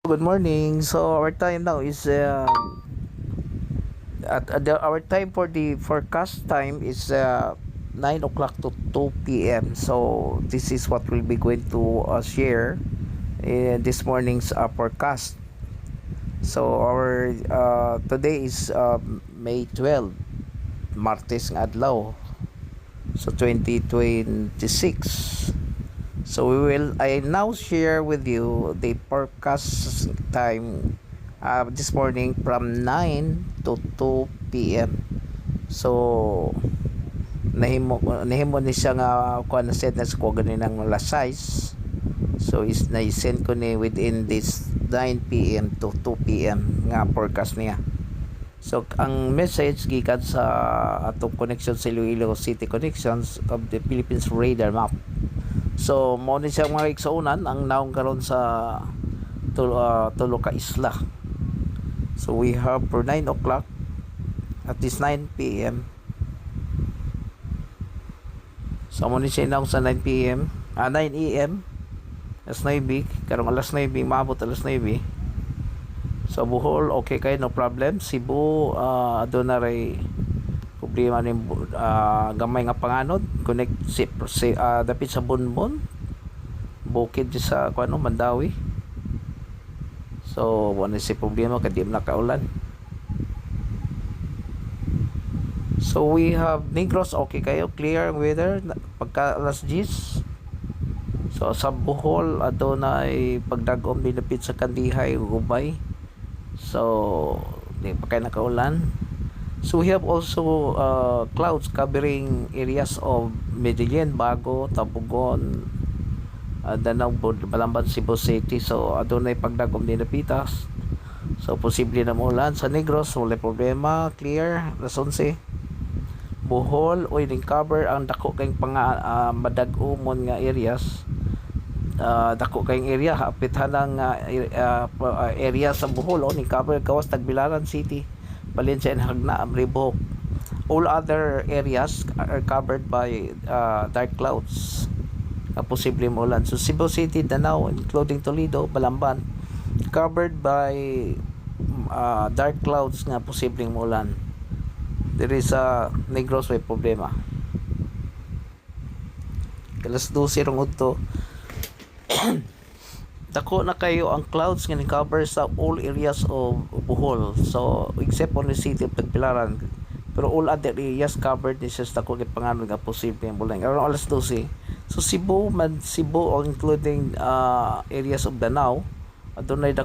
Good morning. So our time now is our time for the forecast time is 9 o'clock to 2 p.m. So this is what we'll be going to share in this morning's forecast. So our today is May 12, Martes ng adlaw. So 2026. So I now share with you the forecast time this morning from 9 to 2 p.m. So nahimo ni siya nga kuan na set na sa ganin ng alas 6. So is na-send ko ni within this 9 p.m. to 2 p.m. nga forecast niya. So ang message gikan sa atong connection sa Iloilo City Connections of the Philippines radar map. So mo ni siya mga igsaunan ang naong karon sa tulo ka isla. So we have for 9 o'clock at this 9 p.m. So mo ni siya naong sa 9 p.m. 9 a.m. alas 9 karong alas 9 maabot alas 9. So Bohol okay kay no problem. Cebu adunay problema ni gamay nga panganod connect dapit sa Bunbon bukid sa kuno Mandawi. So wala si problema kay di man nakaulan. So we have Negros okay kayo, clear ang weather pagka alas 10. So sa Bohol adunay pagdagom dinapit sa Kandihay Ubay. So di pa kay nakaulan. So we have also clouds covering areas of Medellin, Bago, Tabugon, Danao, Balamban, Cebu City. So adunay pagdagom din na pitas. So posible na maulan sa Negros, wala problema, clear, alas 11. Bohol oy ning cover ang dako kay madag-umon nga areas. Dako kayong area hapit hanang area sa Bohol ning cover kawas Tagbilaran City, Valencia and Hagna, Ribok. All other areas are covered by dark clouds. Posible maulan. So Cebu City, Danao, including Toledo, Balamban, covered by dark clouds nga posibleng maulan. There is Negros way problema. Alas 12 rong udto. Dako na kayo ang clouds nga ni-cover sa all areas of Bohol. So except on the city of Tagbilaran, pero all other areas covered ni sa dako kay panganon nga posible ang bulan around alas 12. So Cebu including areas of Danao adunay